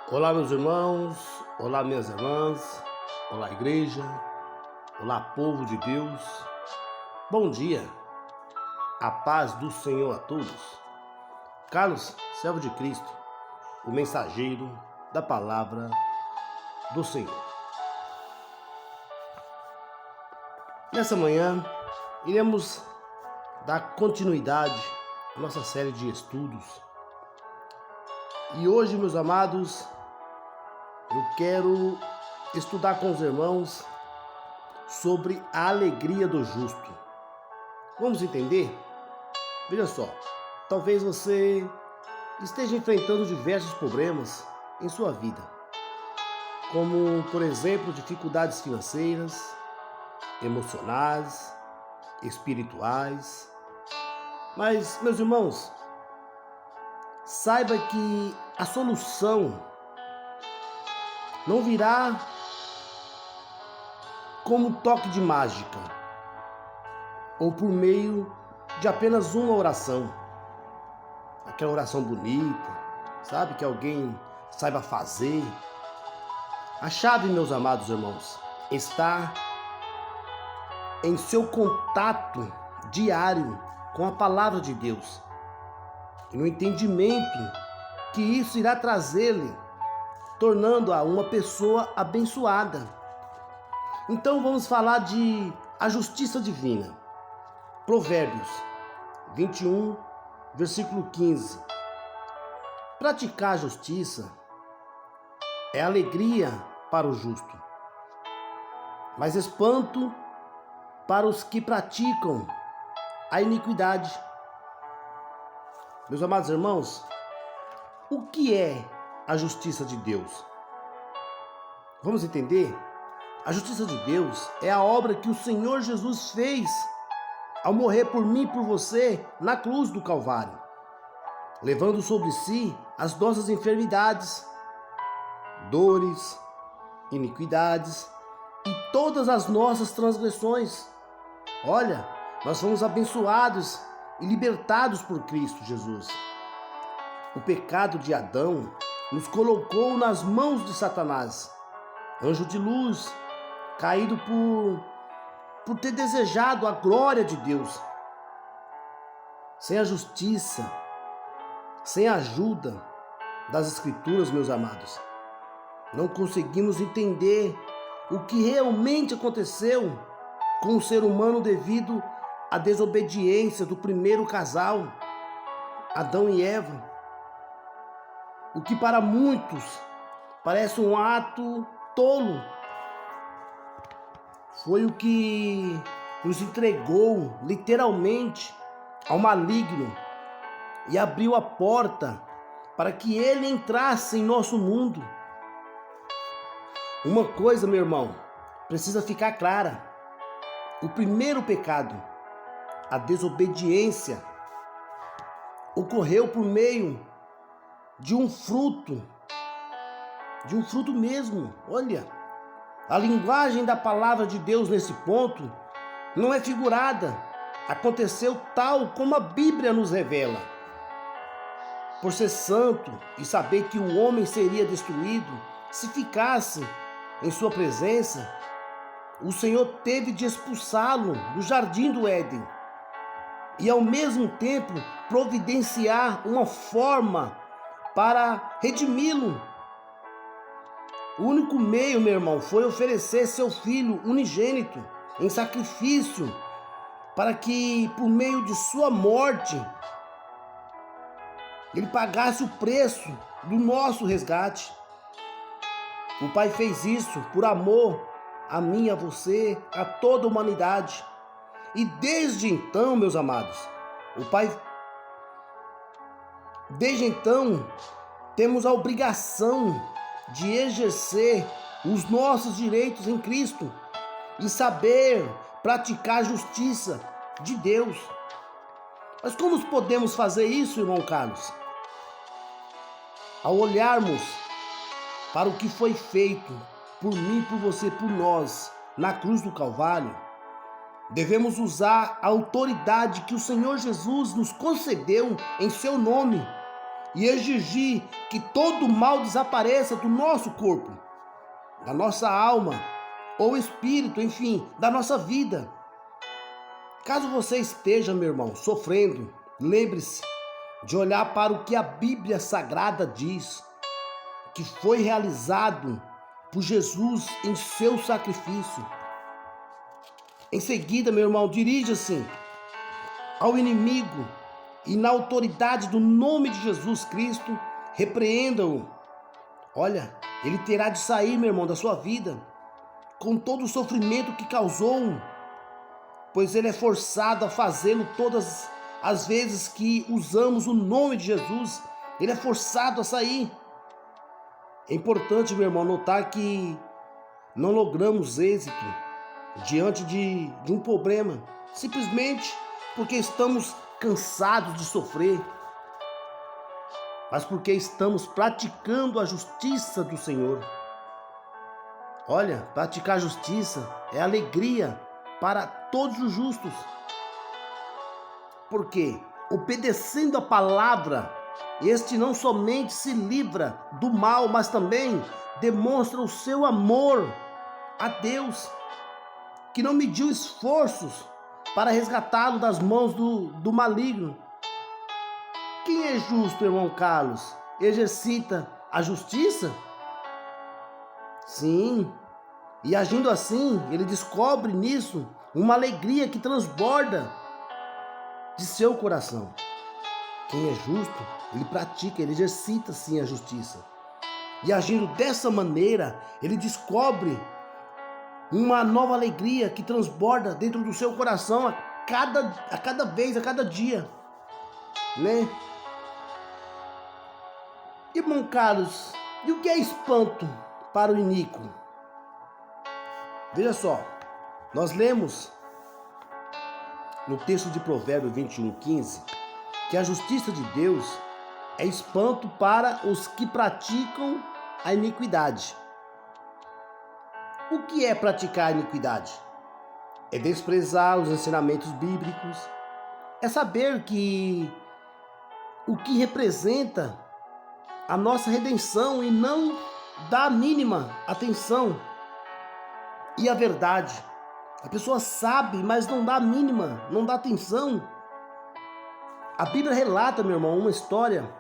Olá, meus irmãos, olá, minhas irmãs, olá, igreja, olá, povo de Deus, bom dia, a paz do Senhor a todos. Carlos, servo de Cristo, o mensageiro da palavra do Senhor. Nessa manhã, iremos dar continuidade à nossa série de estudos. E hoje, meus amados, eu quero estudar com os irmãos sobre a alegria do justo. Vamos entender? Veja só, talvez você esteja enfrentando diversos problemas em sua vida, como, por exemplo, dificuldades financeiras, emocionais, espirituais. Mas, meus irmãos, saiba que a solução não virá como toque de mágica ou por meio de apenas uma oração. Aquela oração bonita, sabe, que alguém saiba fazer. A chave, meus amados irmãos, está em seu contato diário com a palavra de Deus e no entendimento que isso irá trazê-lo, tornando-a uma pessoa abençoada. Então vamos falar de a justiça divina. Provérbios 21, versículo 15. Praticar a justiça é alegria para o justo, mas espanto para os que praticam a iniquidade. Meus amados irmãos, o que é a justiça de Deus? Vamos entender? A justiça de Deus é a obra que o Senhor Jesus fez ao morrer por mim e por você na cruz do Calvário, levando sobre si as nossas enfermidades, dores, iniquidades e todas as nossas transgressões. Olha, nós fomos abençoados e libertados por Cristo Jesus. O pecado de Adão nos colocou nas mãos de Satanás, anjo de luz, caído por ter desejado a glória de Deus. Sem a justiça, sem a ajuda das Escrituras, meus amados, não conseguimos entender o que realmente aconteceu com o ser humano devido à desobediência do primeiro casal, Adão e Eva. O que para muitos parece um ato tolo, foi o que nos entregou literalmente ao maligno e abriu a porta para que ele entrasse em nosso mundo. Uma coisa, meu irmão, precisa ficar clara: o primeiro pecado, a desobediência, ocorreu por meio de um fruto mesmo. Olha, a linguagem da palavra de Deus nesse ponto não é figurada. Aconteceu tal como a Bíblia nos revela. Por ser santo e saber que o homem seria destruído se ficasse em sua presença, o Senhor teve de expulsá-lo do jardim do Éden e ao mesmo tempo providenciar uma forma para redimi-lo. O único meio, meu irmão, foi oferecer seu filho unigênito em sacrifício para que, por meio de sua morte, ele pagasse o preço do nosso resgate. O Pai fez isso por amor a mim, a você, a toda a humanidade. E desde então, meus amados, desde então, temos a obrigação de exercer os nossos direitos em Cristo e saber praticar a justiça de Deus. Mas como podemos fazer isso, irmão Carlos? Ao olharmos para o que foi feito por mim, por você, por nós, na cruz do Calvário, devemos usar a autoridade que o Senhor Jesus nos concedeu em seu nome e exigir que todo mal desapareça do nosso corpo, da nossa alma ou espírito, enfim, da nossa vida. Caso você esteja, meu irmão, sofrendo, lembre-se de olhar para o que a Bíblia Sagrada diz, que foi realizado por Jesus em seu sacrifício. Em seguida, meu irmão, dirija-se ao inimigo e na autoridade do nome de Jesus Cristo, repreenda-o. Olha, ele terá de sair, meu irmão, da sua vida com todo o sofrimento que causou, pois ele é forçado a fazê-lo todas as vezes que usamos o nome de Jesus. Ele é forçado a sair. É importante, meu irmão, notar que não logramos êxito diante de um problema, simplesmente porque estamos cansados de sofrer, mas porque estamos praticando a justiça do Senhor. Olha, praticar a justiça é alegria para todos os justos, porque obedecendo a palavra, este não somente se livra do mal, mas também demonstra o seu amor a Deus, que não mediu esforços para resgatá-lo das mãos do maligno. Quem é justo, irmão Carlos, exercita a justiça? Sim, e agindo assim, ele descobre nisso uma alegria que transborda de seu coração. Quem é justo, ele pratica, ele exercita sim a justiça. E agindo dessa maneira, ele descobre uma nova alegria que transborda dentro do seu coração a cada vez, a cada dia, né? Irmão Carlos, e o que é espanto para o iníquo? Veja só, nós lemos no texto de Provérbios 21:15 que a justiça de Deus é espanto para os que praticam a iniquidade. O que é praticar a iniquidade? É desprezar os ensinamentos bíblicos, é saber que o que representa a nossa redenção e não dá a mínima atenção. E a verdade, a pessoa sabe, mas não dá a mínima, não dá atenção. A Bíblia relata, meu irmão, uma história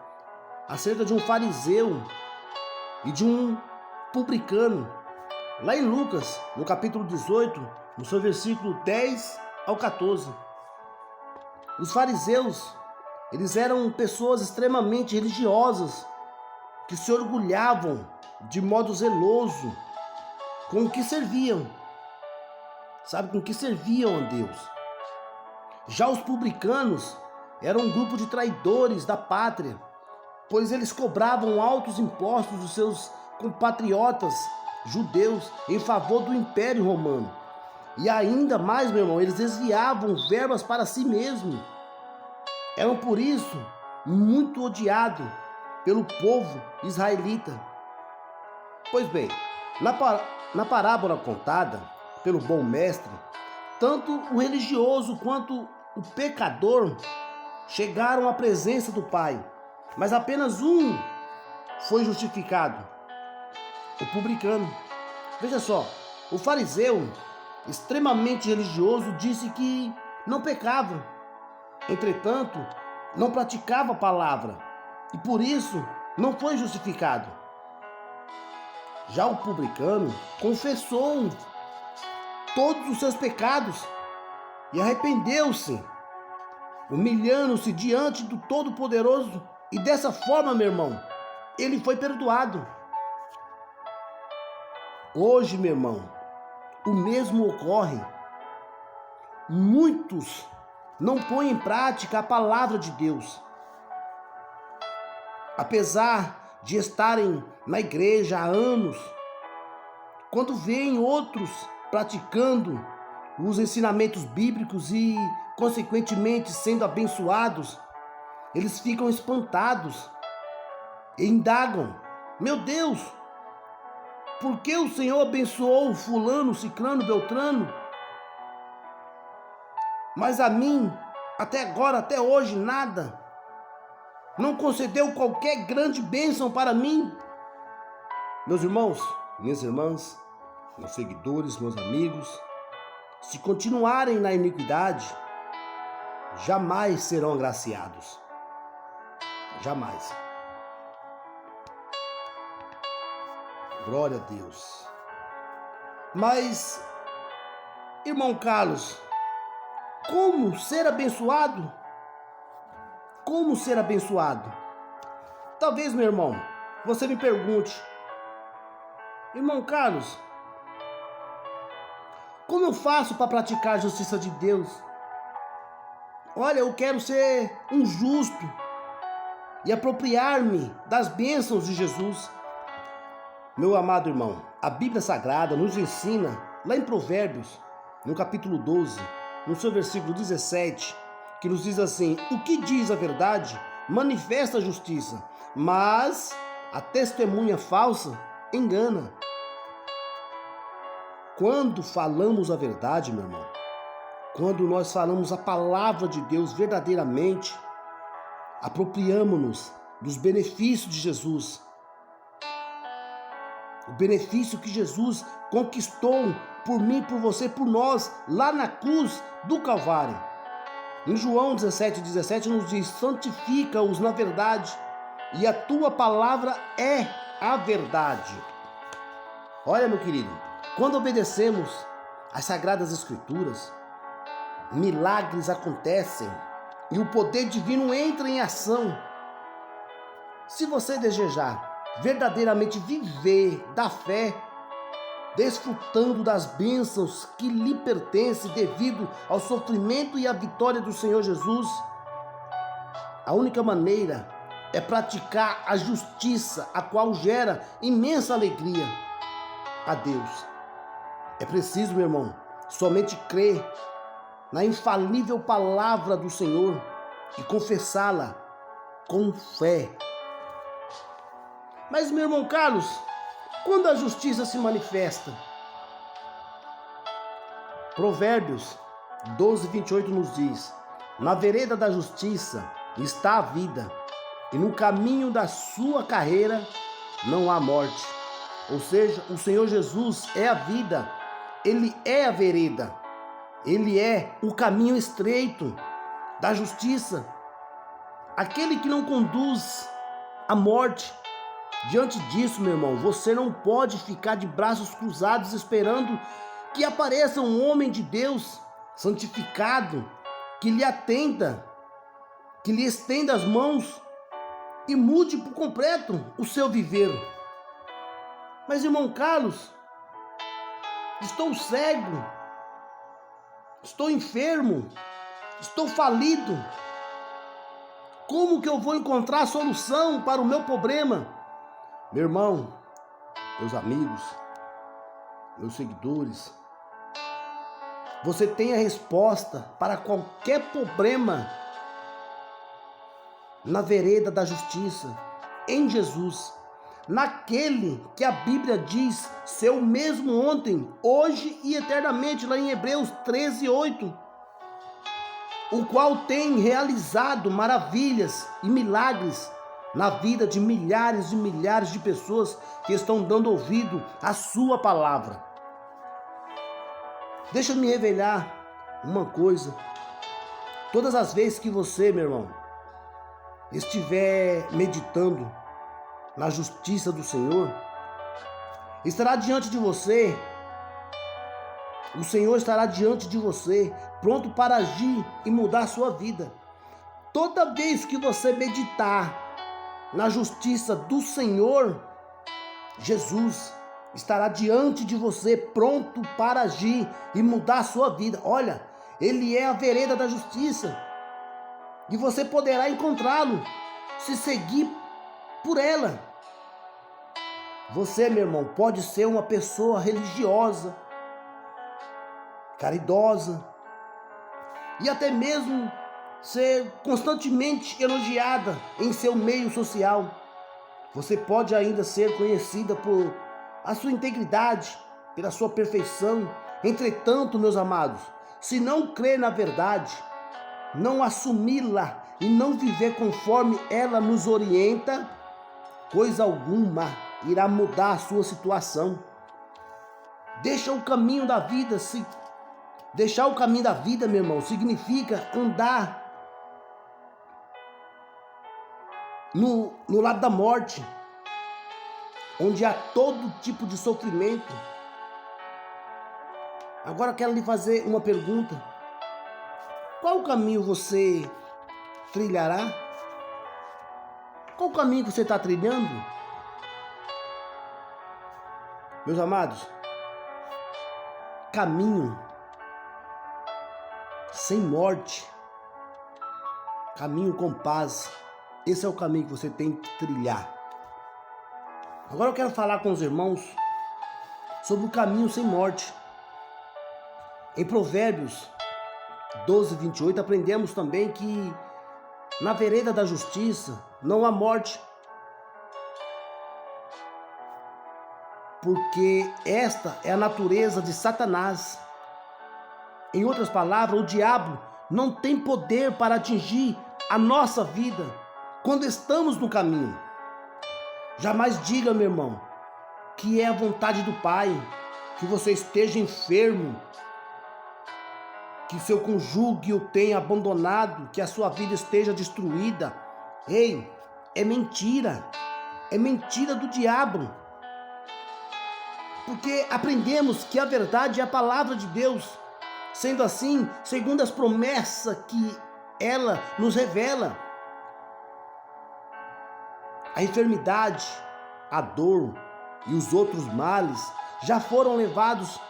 acerca de um fariseu e de um publicano. Lá em Lucas, no capítulo 18, no seu versículo 10 ao 14. Os fariseus, eles eram pessoas extremamente religiosas, que se orgulhavam de modo zeloso com o que serviam. Sabe, com o que serviam a Deus. Já os publicanos eram um grupo de traidores da pátria, pois eles cobravam altos impostos dos seus compatriotas judeus em favor do Império Romano. E ainda mais, meu irmão, eles desviavam verbas para si mesmos. Eram por isso muito odiados pelo povo israelita. Pois bem, na parábola contada pelo bom mestre, tanto o religioso quanto o pecador chegaram à presença do Pai, mas apenas um foi justificado: o publicano. Veja só, o fariseu, extremamente religioso, disse que não pecava, entretanto, não praticava a palavra e por isso não foi justificado. Já o publicano confessou todos os seus pecados e arrependeu-se, humilhando-se diante do Todo-Poderoso, e dessa forma, meu irmão, ele foi perdoado. Hoje, meu irmão, o mesmo ocorre. Muitos não põem em prática a palavra de Deus. Apesar de estarem na igreja há anos, quando veem outros praticando os ensinamentos bíblicos e, consequentemente, sendo abençoados, eles ficam espantados e indagam: meu Deus, por que o Senhor abençoou fulano, ciclano, beltrano? Mas a mim, até agora, até hoje, nada. não concedeu qualquer grande bênção para mim. Meus irmãos, minhas irmãs, meus seguidores, meus amigos, se continuarem na iniquidade, jamais serão agraciados. Jamais. Glória a Deus. Mas, irmão Carlos, como ser abençoado? Como ser abençoado? Talvez, meu irmão, você me pergunte: irmão Carlos, como eu faço para praticar a justiça de Deus? Olha, eu quero ser um justo e apropriar-me das bênçãos de Jesus. Meu amado irmão, a Bíblia Sagrada nos ensina, lá em Provérbios, no capítulo 12, no seu versículo 17, que nos diz assim: o que diz a verdade manifesta a justiça, mas a testemunha falsa engana. Quando falamos a verdade, meu irmão, quando nós falamos a palavra de Deus verdadeiramente, apropriamos-nos dos benefícios de Jesus. O benefício que Jesus conquistou por mim, por você, por nós, lá na cruz do Calvário. Em João 17:17 nos diz: santifica-os na verdade, e a tua palavra é a verdade. Olha, meu querido, quando obedecemos às Sagradas Escrituras, milagres acontecem e o poder divino entra em ação. Se você desejar verdadeiramente viver da fé, desfrutando das bênçãos que lhe pertencem devido ao sofrimento e à vitória do Senhor Jesus, a única maneira é praticar a justiça, a qual gera imensa alegria a Deus. É preciso, meu irmão, somente crer na infalível palavra do Senhor e confessá-la com fé. Mas, meu irmão Carlos, quando a justiça se manifesta? Provérbios 12:28 nos diz: na vereda da justiça está a vida, e no caminho da sua carreira não há morte. Ou seja, o Senhor Jesus é a vida, Ele é a vereda, Ele é o caminho estreito da justiça, aquele que não conduz à morte. Diante disso, meu irmão, você não pode ficar de braços cruzados esperando que apareça um homem de Deus santificado, que lhe atenda, que lhe estenda as mãos e mude por completo o seu viver. Mas, irmão Carlos, estou cego, estou enfermo, estou falido. Como que eu vou encontrar a solução para o meu problema? Meu irmão, meus amigos, meus seguidores, você tem a resposta para qualquer problema na vereda da justiça, em Jesus, naquele que a Bíblia diz ser o mesmo ontem, hoje e eternamente, lá em Hebreus 13:8, o qual tem realizado maravilhas e milagres na vida de milhares e milhares de pessoas que estão dando ouvido à sua palavra. Deixa eu me revelar uma coisa. Todas as vezes que você, meu irmão, estiver meditando na justiça do Senhor, estará diante de você, o Senhor estará diante de você, pronto para agir e mudar a sua vida. Toda vez que você meditar na justiça do Senhor, Jesus estará diante de você, pronto para agir e mudar a sua vida. Olha, Ele é a vereda da justiça e você poderá encontrá-lo se seguir por ela. Você, meu irmão, pode ser uma pessoa religiosa, caridosa e até mesmo ser constantemente elogiada em seu meio social. Você pode ainda ser conhecida por a sua integridade, pela sua perfeição. Entretanto, meus amados, se não crer na verdade, não assumi-la e não viver conforme ela nos orienta, coisa alguma irá mudar a sua situação. Deixar o caminho da vida, meu irmão, significa andar no lado da morte, onde há todo tipo de sofrimento. Agora eu quero lhe fazer uma pergunta. Qual caminho você trilhará? Qual caminho que você está trilhando? Meus amados, caminho sem morte, caminho com paz, esse é o caminho que você tem que trilhar. Agora eu quero falar com os irmãos sobre o caminho sem morte. Em Provérbios 12, 28, aprendemos também que na vereda da justiça não há morte, porque esta é a natureza de Satanás. Em outras palavras, o diabo não tem poder para atingir a nossa vida quando estamos no caminho. Jamais diga, meu irmão, que é a vontade do Pai que você esteja enfermo, que seu cônjuge o tenha abandonado, que a sua vida esteja destruída. Ei, é mentira do diabo. Porque aprendemos que a verdade é a palavra de Deus. Sendo assim, segundo as promessas que ela nos revela, a enfermidade, a dor e os outros males já foram levados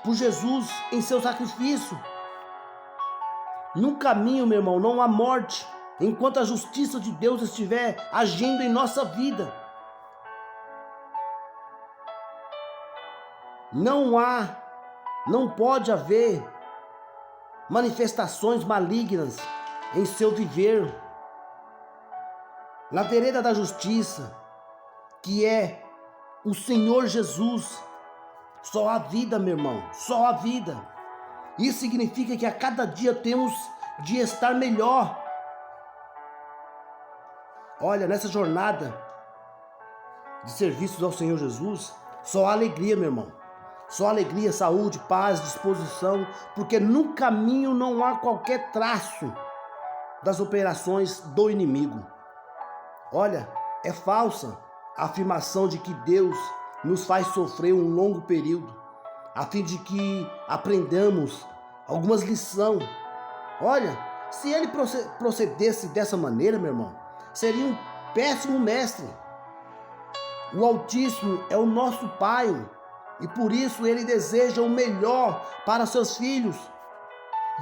por Jesus em seu sacrifício. No caminho, meu irmão, não há morte, enquanto a justiça de Deus estiver agindo em nossa vida. Não pode haver manifestações malignas em seu viver. Na vereda da justiça, que é o Senhor Jesus, só há vida, meu irmão, só há vida. Isso significa que a cada dia temos de estar melhor. Olha, nessa jornada de serviços ao Senhor Jesus, só há alegria, meu irmão. Só alegria, saúde, paz, disposição, porque no caminho não há qualquer traço das operações do inimigo. Olha, é falsa a afirmação de que Deus nos faz sofrer um longo período, a fim de que aprendamos algumas lições. Olha, se ele procedesse dessa maneira, meu irmão, seria um péssimo mestre. O Altíssimo é o nosso Pai, e por isso ele deseja o melhor para seus filhos.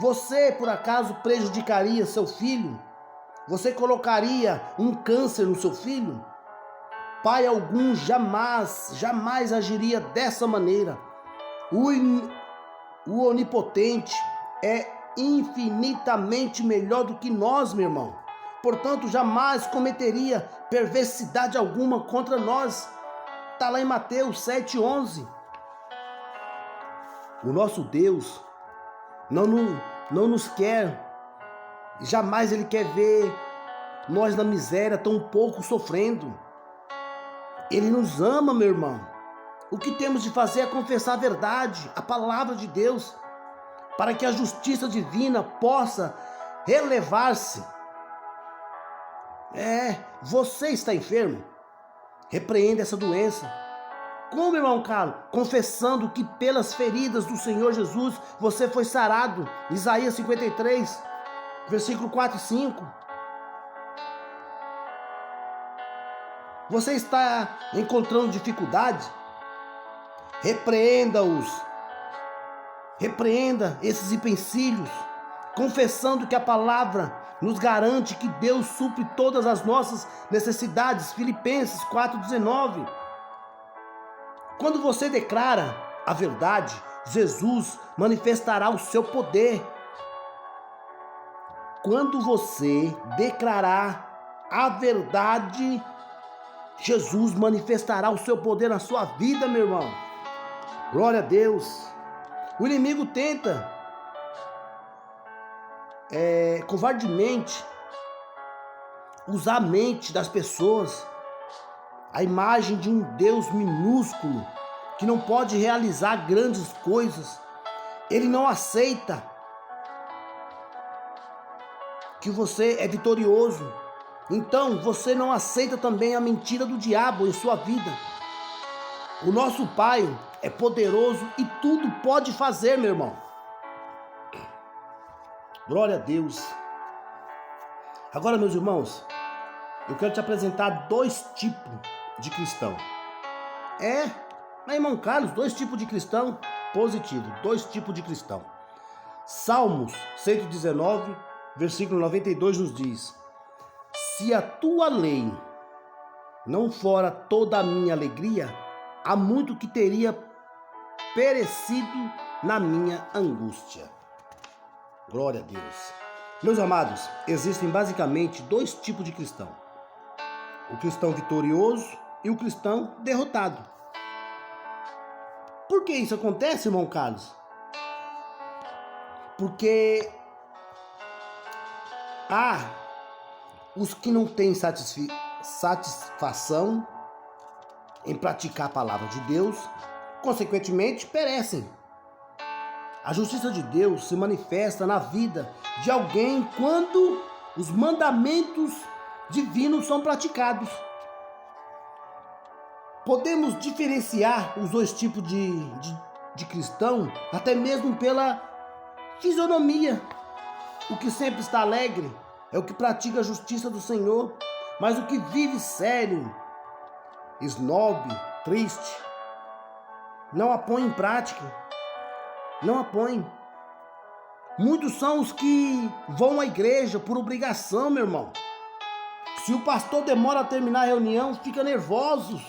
Você, por acaso, prejudicaria seu filho? Você colocaria um câncer no seu filho? Pai algum jamais agiria dessa maneira. O onipotente é infinitamente melhor do que nós, meu irmão. Portanto, jamais cometeria perversidade alguma contra nós. Está lá em Mateus 7,11. O nosso Deus não nos quer, jamais Ele quer ver nós na miséria, tão pouco sofrendo. Ele nos ama, meu irmão. O que temos de fazer é confessar a verdade, a palavra de Deus, para que a justiça divina possa relevar-se. Você está enfermo? Repreenda essa doença. Como, irmão caro? Confessando que pelas feridas do Senhor Jesus você foi sarado. Isaías 53, versículo 4 e 5. Você está encontrando dificuldade? Repreenda-os. Repreenda esses empecilhos, confessando que a palavra nos garante que Deus supre todas as nossas necessidades. Filipenses 4,19. Quando você declara a verdade, Jesus manifestará o seu poder. Quando você declarar a verdade, Jesus manifestará o seu poder na sua vida, meu irmão. Glória a Deus. O inimigo tenta covardemente usar a mente das pessoas, a imagem de um Deus minúsculo que não pode realizar grandes coisas. Ele não aceita que você é vitorioso. Então você não aceita também a mentira do diabo em sua vida. O nosso Pai é poderoso e tudo pode fazer, meu irmão. Glória a Deus. Agora, meus irmãos, eu quero te apresentar dois tipos de cristão. Mas irmão Carlos, dois tipos de cristão? Positivo, dois tipos de cristão. Salmos 119, versículo 92 nos diz: se a tua lei não fora toda a minha alegria, há muito que teria perecido na minha angústia. Glória a Deus. Meus amados, existem basicamente dois tipos de cristão: o cristão vitorioso e o cristão derrotado. Por que isso acontece, irmão Carlos? Porque há os que não têm satisfação em praticar a palavra de Deus, consequentemente perecem. A justiça de Deus se manifesta na vida de alguém quando os mandamentos divinos são praticados. Podemos diferenciar os dois tipos de cristão até mesmo pela fisionomia. O que sempre está alegre é o que pratica a justiça do Senhor, mas o que vive sério, snob, triste, não a põe em prática. Não a põe. Muitos são os que vão à igreja por obrigação, meu irmão. Se o pastor demora a terminar a reunião, fica nervosos.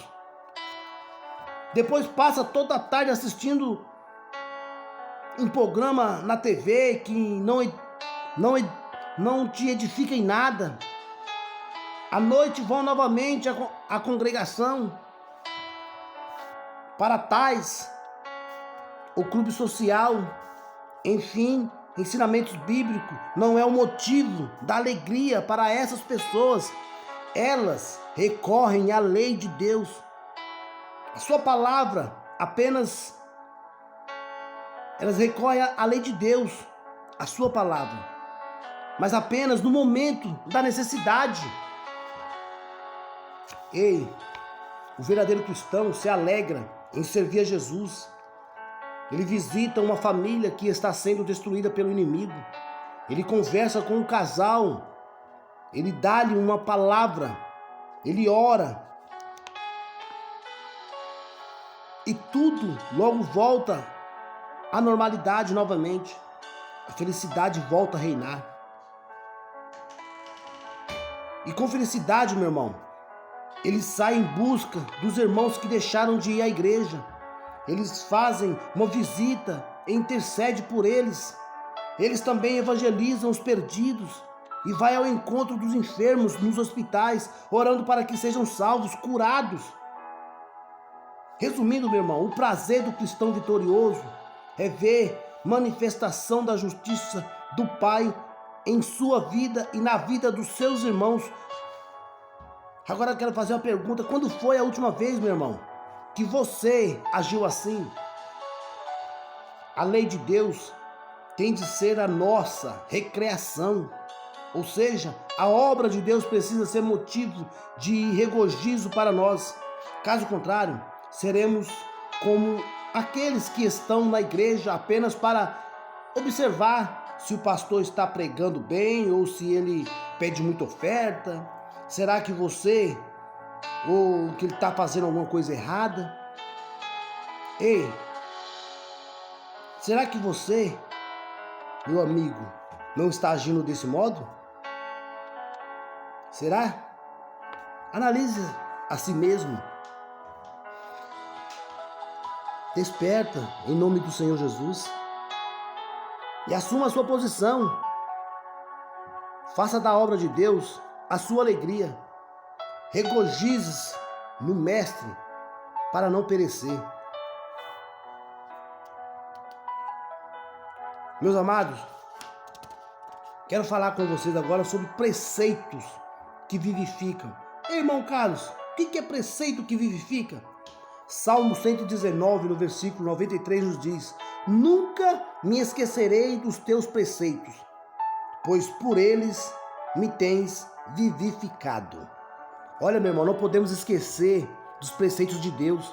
Depois passa toda a tarde assistindo um programa na TV que não te edifica em nada. À noite vão novamente à congregação para tais, o clube social, enfim, ensinamentos bíblicos não é o motivo da alegria para essas pessoas. Elas recorrem à lei de Deus. A sua palavra apenas, elas recorrem à lei de Deus, a sua palavra, mas apenas no momento da necessidade. Ei, o verdadeiro cristão se alegra em servir a Jesus. Ele visita uma família que está sendo destruída pelo inimigo. Ele conversa com um casal. Ele dá-lhe uma palavra. Ele ora. E tudo logo volta à normalidade novamente. A felicidade volta a reinar. E com felicidade, meu irmão, ele sai em busca dos irmãos que deixaram de ir à igreja. Eles fazem uma visita e intercede por eles. Eles também evangelizam os perdidos e vai ao encontro dos enfermos nos hospitais, orando para que sejam salvos, curados. Resumindo, meu irmão, o prazer do cristão vitorioso é ver manifestação da justiça do Pai em sua vida e na vida dos seus irmãos. Agora eu quero fazer uma pergunta: quando foi a última vez, meu irmão, que você agiu assim? A lei de Deus tem de ser a nossa recreação, ou seja, a obra de Deus precisa ser motivo de regozijo para nós. Caso contrário, seremos como aqueles que estão na igreja apenas para observar se o pastor está pregando bem ou se ele pede muita oferta. Será que você ou que ele está fazendo alguma coisa errada? Ei, será que você, meu amigo, não está agindo desse modo? Será? Analise a si mesmo. Desperta em nome do Senhor Jesus e assuma a sua posição. Faça da obra de Deus a sua alegria. Regozije-se no Mestre para não perecer. Meus amados, quero falar com vocês agora sobre preceitos que vivificam. Ei, irmão Carlos, o que é preceito que vivifica? Salmo 119, no versículo 93, nos diz: nunca me esquecerei dos teus preceitos, pois por eles me tens vivificado. Olha, meu irmão, não podemos esquecer dos preceitos de Deus.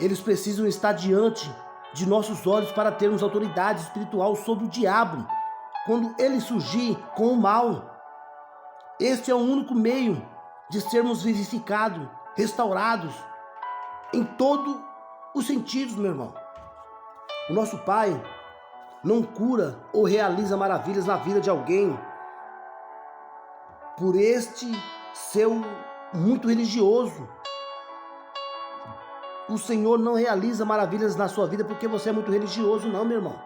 Eles precisam estar diante de nossos olhos para termos autoridade espiritual sobre o diabo, quando ele surgir com o mal. Este é o único meio de sermos vivificados, restaurados, em todos os sentidos, meu irmão. O nosso Pai não cura ou realiza maravilhas na vida de alguém por este ser muito religioso. O Senhor não realiza maravilhas na sua vida porque você é muito religioso, não, meu irmão.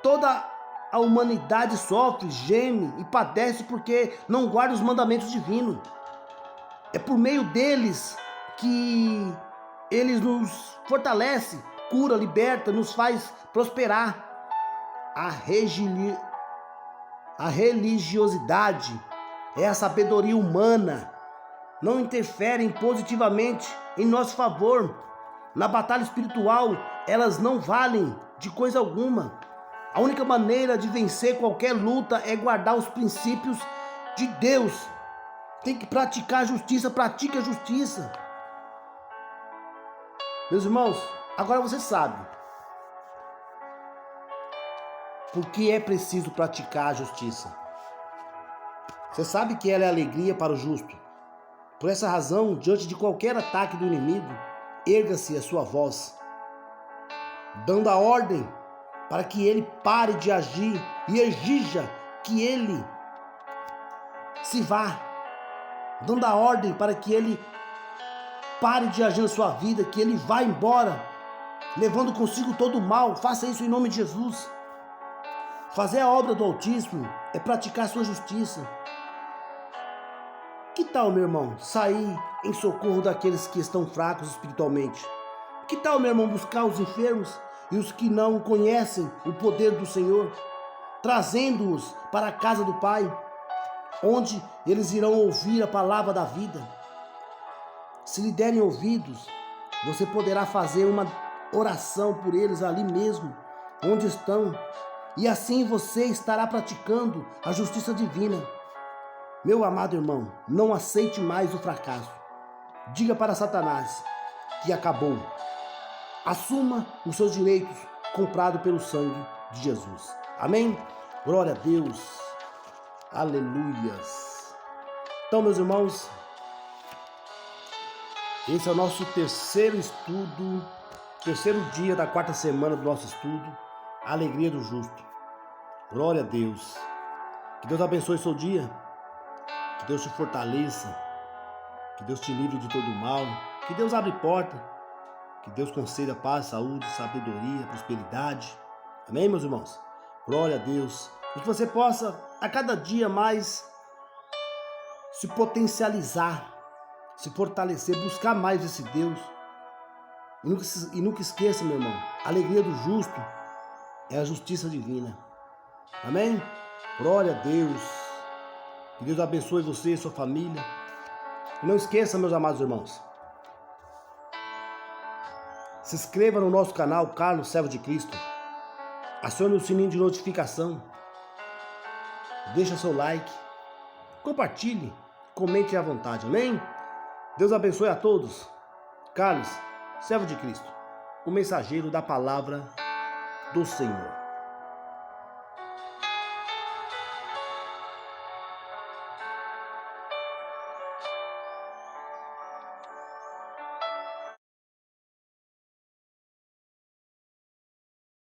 Toda a humanidade sofre, geme e padece porque não guarda os mandamentos divinos. É por meio deles que eles nos fortalece, cura, liberta, nos faz prosperar. A religiosidade é a sabedoria humana, não interferem positivamente em nosso favor. Na batalha espiritual, elas não valem de coisa alguma. A única maneira de vencer qualquer luta é guardar os princípios de Deus. Tem que praticar a justiça, pratique a justiça. Meus irmãos, agora você sabe por que é preciso praticar a justiça. Você sabe que ela é alegria para o justo. Por essa razão, diante de qualquer ataque do inimigo, erga-se a sua voz, dando a ordem para que ele pare de agir e exija que ele se vá, dando a ordem para que ele pare de agir na sua vida, que ele vá embora, levando consigo todo o mal. Faça isso em nome de Jesus. Fazer a obra do Altíssimo é praticar a sua justiça. Que tal, meu irmão, sair em socorro daqueles que estão fracos espiritualmente? Que tal, meu irmão, buscar os enfermos e os que não conhecem o poder do Senhor, trazendo-os para a casa do Pai, onde eles irão ouvir a palavra da vida? Se lhe derem ouvidos, você poderá fazer uma oração por eles ali mesmo, onde estão, e assim você estará praticando a justiça divina. Meu amado irmão, não aceite mais o fracasso. Diga para Satanás que acabou. Assuma os seus direitos comprados pelo sangue de Jesus. Amém? Glória a Deus. Aleluias. Então, meus irmãos, esse é o nosso terceiro dia da quarta semana do nosso estudo, a alegria do justo. Glória a Deus. Que Deus abençoe o seu dia. Que Deus te fortaleça. Que Deus te livre de todo o mal. Que Deus abra porta. Que Deus conceda paz, saúde, sabedoria, prosperidade. Amém, meus irmãos? Glória a Deus. E que você possa, a cada dia mais, se potencializar, se fortalecer, buscar mais esse Deus. E nunca esqueça, meu irmão, a alegria do justo é a justiça divina. Amém? Glória a Deus. Que Deus abençoe você e sua família. E não esqueça, meus amados irmãos, se inscreva no nosso canal Carlos Servo de Cristo. Acione o sininho de notificação. Deixa seu like. Compartilhe. Comente à vontade. Amém? Deus abençoe a todos. Carlos, Servo de Cristo, o mensageiro da palavra do Senhor.